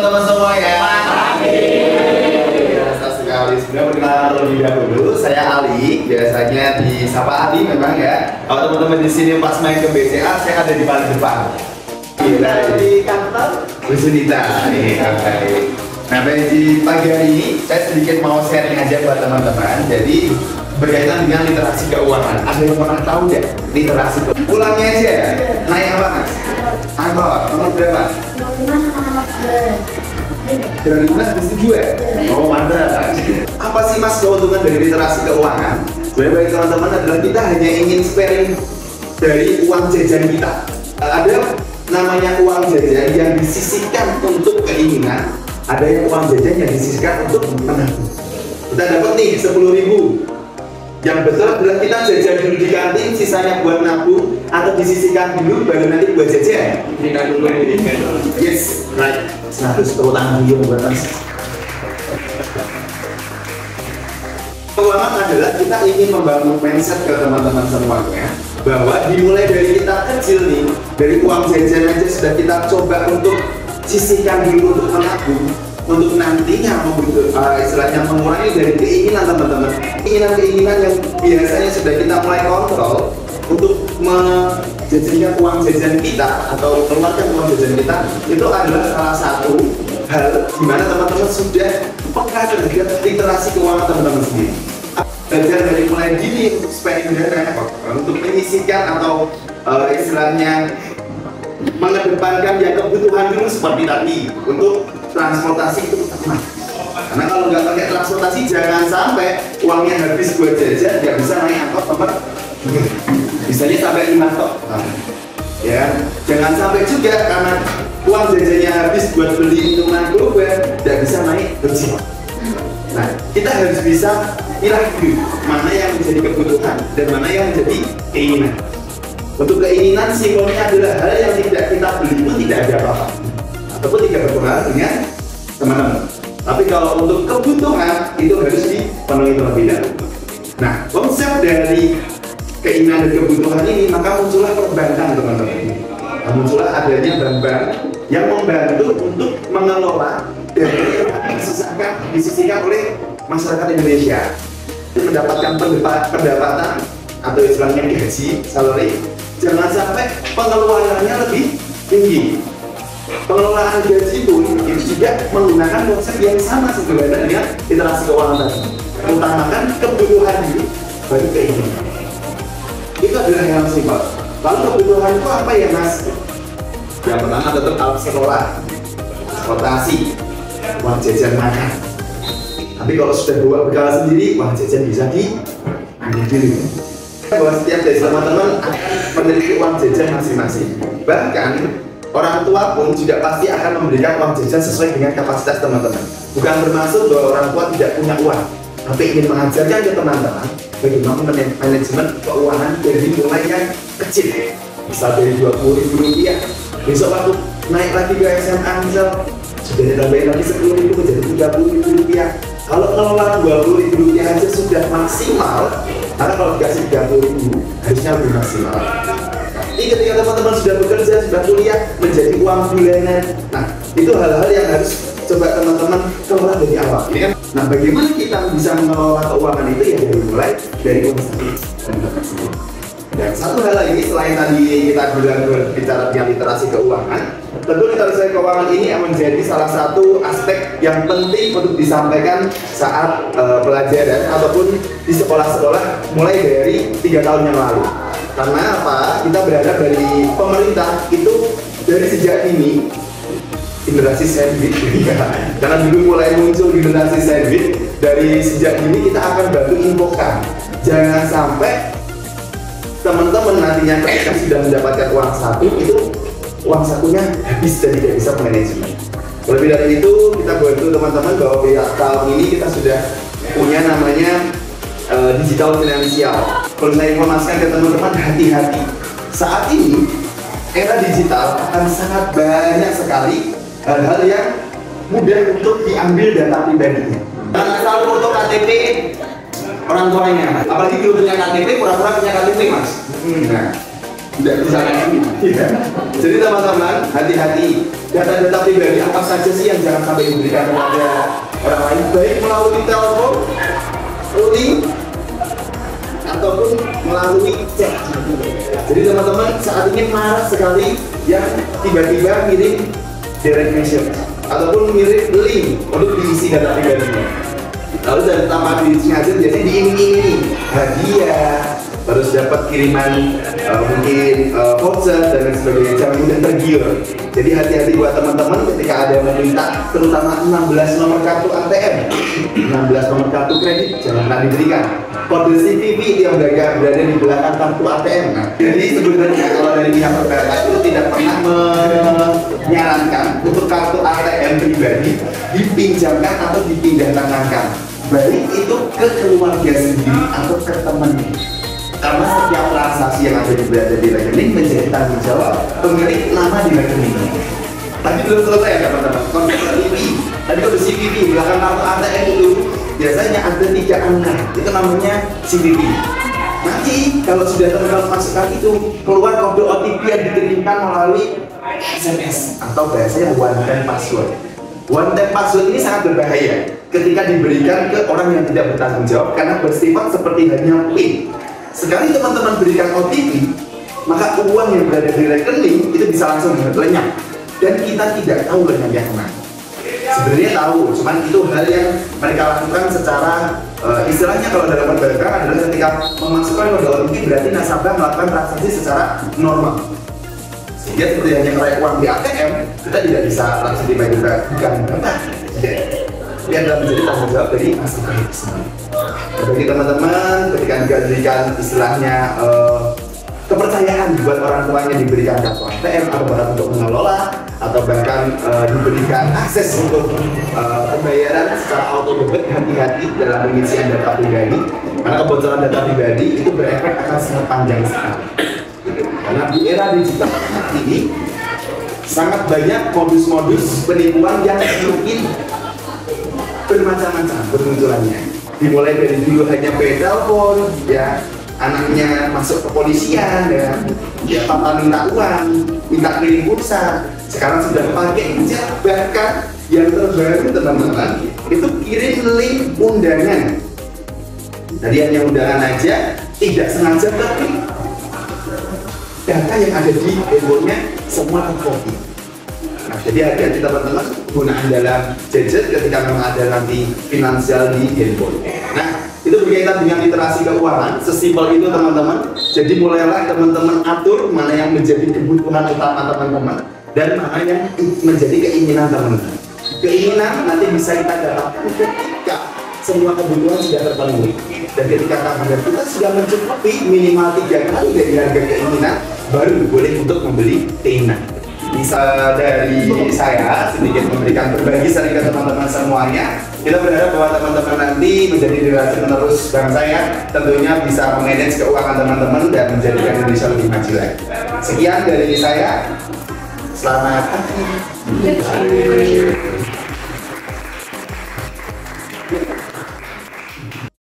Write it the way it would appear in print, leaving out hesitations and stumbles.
Teman semua ya. Biasa sekali. Sudah perkenalan terlebih dahulu. Saya Ali. Biasanya disapa Ali memang ya. Kalau teman-teman di sini pas main ke BCA, saya ada di paling depan. Gila di kantor Bu Sunita. Nah, di pagi hari ini saya sedikit mau sharing aja buat teman-teman. Jadi berkaitan dengan literasi keuangan. Ada yang pernah tahu ya literasi keuangan? Pulangnya aja ya. Naik apa mas? Angkot. Nomor berapa? 2007 ya? Oh mantap. Apa sih mas keuntungan dari literasi keuangan? Sebenarnya bagi teman-teman adalah kita hanya ingin sparing dari uang jajan kita. Ada namanya uang jajan yang disisihkan untuk keinginan. Ada yang uang jajan yang disisihkan untuk menabung. Kita dapat nih 10.000. Yang betul adalah kita jajan dulu di kantin, sisanya buat nabung atau disisihkan dulu baru nanti buat jajan. Yes, right. 100 tepuk tangan dulu buat mas. Keuangan adalah kita ingin membangun mindset ke teman-teman semuanya bahwa dimulai dari kita kecil nih, dari uang jajan aja sudah kita coba untuk sisihkan dulu untuk menabung, untuk nantinya istilahnya mengurangi dari keinginan teman-teman, keinginan yang biasanya sudah kita mulai kontrol untuk menjajankan uang jajan kita atau mengeluarkan uang jajan kita. Itu adalah salah satu hal di mana teman-teman sudah peka terhadap literasi keuangan teman-teman sendiri. Belajar dari mulai dini untuk spending dana, untuk menyisihkan atau istilahnya mengedepankan yang kebutuhan dulu seperti tadi untuk transportasi itu utama. Karena kalau nggak pakai transportasi jangan sampai uangnya habis buat jajan, nggak bisa naik angkot nomor bisanya sampai 5 tok. Ya, jangan sampai juga karena uang jajannya habis buat beli minuman boba, nggak bisa naik ojek. Nah, kita harus bisa pilih dulu mana yang menjadi kebutuhan dan mana yang menjadi keinginan. Untuk keinginan simpelnya adalah hal yang tidak kita beli pun tidak ada apa-apa ataupun tidak berpengaruh dengan teman-teman. Tapi kalau untuk kebutuhan itu harus dipenuhi terlebih dahulu. Nah, konsep dari keinginan dan kebutuhan ini maka muncullah perbankan teman-teman. Nah, muncullah adanya bank-bank yang membantu untuk mengelola dari yang disisihkan oleh masyarakat Indonesia mendapatkan pendapatan atau istilahnya gaji, salary. Jangan sampai pengeluarannya lebih tinggi. Pengelolaan gaji pun itu juga menggunakan konsep yang sama sebenarnya dengan literasi keuangan tadi. Utamakan kebutuhan dulu, baru keinginan. Itu adalah yang simpel. Lalu kebutuhan itu apa ya mas? Yang pertama tetap alat sekolah, transportasi, uang jajan makan. Tapi kalau sudah bawa bekal sendiri, uang jajan bisa diambil dulu. Bahwa setiap dari teman-teman memiliki uang jajan masing-masing. Bahkan orang tua pun juga pasti akan memberikan uang jajan sesuai dengan kapasitas teman-teman. Bukan bermaksud bahwa orang tua tidak punya uang, tapi ingin mengajarkan ke teman-teman bagaimana manajemen keuangan dari mulai yang kecil. Misal dari Rp20.000, besok waktu naik lagi ke SMA misal sudah ditambahin lagi Rp10.000 menjadi Rp30.000. Kalau ngelola Rp20.000 aja sudah maksimal. Karena kalau dikasih 30.000 harusnya lebih maksimal. Jadi ketika teman-teman sudah bekerja, sudah kuliah menjadi uang bulanan. Nah, itu hal-hal yang harus coba teman-teman kelola dari awal. Nah, bagaimana kita bisa mengelola keuangan itu ya dari mulai dari uang sendiri. Dan satu hal lagi selain tadi kita berbicara tentang literasi keuangan, tentu literasi keuangan ini menjadi salah satu aspek yang penting untuk disampaikan saat pelajaran ataupun di sekolah-sekolah mulai dari 3 tahun yang lalu. Karena apa? Kita berharap dari pemerintah itu dari sejak ini generasi sandwich ya. Karena dulu mulai muncul generasi sandwich, dari sejak ini kita akan bantu infokan. Jangan sampai teman-teman nantinya ketika sudah mendapatkan uang saku itu uang sakunya habis dan tidak bisa manajemen. Lebih dari itu kita bantu teman-teman bahwa tahun ini kita sudah punya namanya digital finansial. Perlu saya informasikan ke teman-teman, hati-hati. Saat ini era digital akan sangat banyak sekali hal-hal yang mudah untuk diambil data pribadinya. Dan asal foto KTP orang tuanya, apalagi belum punya KTP, pura-pura punya KTP mas. Nah, Tidak bisa lagi. Ya. Jadi teman-teman, hati-hati. Data-data pribadi apa saja sih yang jangan sampai diberikan kepada orang lain, baik melalui telepon, link, ataupun melalui chat. Jadi teman-teman, saat ini marak sekali yang tiba-tiba ngirim direct message ataupun ngirim link untuk diisi data pribadinya. Lalu dari tanpa disengaja biasanya diiming-imingi hadiah, terus dapat kiriman mungkin voucher dan lain sebagainya, jangan mudah tergiur. Jadi hati-hati buat teman-teman ketika ada yang meminta terutama 16 nomor kartu ATM, 16 nomor kartu kredit, jangan pernah diberikan. Kode CVV yang berada di belakang kartu ATM. Nah, jadi sebenarnya kalau dari pihak perbankan itu tidak pernah menyarankan untuk kartu ATM pribadi dipinjamkan atau dipindah tangankan, baik itu ke keluarga sendiri atau ke temannya. Karena setiap transaksi yang berada di rekening menjadi tanggung jawab pemilik nama di rekening. Tadi belum selesai ya teman-teman. Konsep CVV, tadi kode CVV belakang kartu ATM itu biasanya ada 3 angka, itu namanya CVV. Nanti kalau sudah teman-teman masukkan itu, keluar kode OTP yang dikirimkan melalui SMS atau biasanya one time password. One time password ini sangat berbahaya ketika diberikan ke orang yang tidak bertanggung jawab karena bersifat seperti hanya PIN. Sekali teman-teman berikan OTP, maka uang yang berada di rekening itu bisa langsung lenyap dan kita tidak tahu lenyapnya kemana. Sebenarnya tahu, cuman itu hal yang mereka lakukan secara istilahnya kalau dalam perbankan adalah ketika memasukkan kode OTP berarti nasabah melakukan transaksi secara normal. Sehingga seperti hanya meraih uang di ATM, kita tidak bisa langsung dibayar bukan berapa. Dia adalah menjadi tanggung jawab dari nasabah itu sendiri. Bagi teman-teman, ketika diberikan istilahnya kepercayaan buat orang tuanya diberikan kartu ATM atau bahkan untuk mengelola atau bahkan diberikan akses untuk pembayaran secara auto debit, hati-hati dalam pengisian data pribadi karena kebocoran data pribadi itu berefek akan sangat panjang sekali. Karena di era digital ini sangat banyak modus-modus penipuan yang mungkin bermacam-macam bermunculannya. Dimulai dari dulu hanya by telepon, ya anaknya masuk ke kepolisian, ya papa minta uang, minta kirim pulsa. Sekarang sudah pakai chat, bahkan yang terbaru teman-teman itu kirim link undangan. Tadi hanya undangan aja, tidak sengaja tapi data yang ada di handphonenya semua tercopy. Nah, jadi hati-hati teman-teman penggunaan dalam gadget ketika memang ada nanti finansial di handphone. Nah, itu berkaitan dengan literasi keuangan, sesimpel itu teman-teman. Jadi mulailah teman-teman atur mana yang menjadi kebutuhan utama teman-teman dan mana yang menjadi keinginan teman-teman. Keinginan nanti bisa kita dapatkan ketika semua kebutuhan sudah terpenuhi. Dan ketika tabungan kita sudah mencukupi minimal 3 kali dari harga keinginan, baru boleh untuk membeli keinginan. Bisa dari saya sedikit memberikan berbagi sering ke teman-teman semuanya. Kita berharap bahwa teman-teman nanti menjadi generasi penerus bangsa yang tentunya bisa memanage keuangan teman-teman dan menjadikan Indonesia lebih maju lagi. Sekian dari saya. Selamat pagi.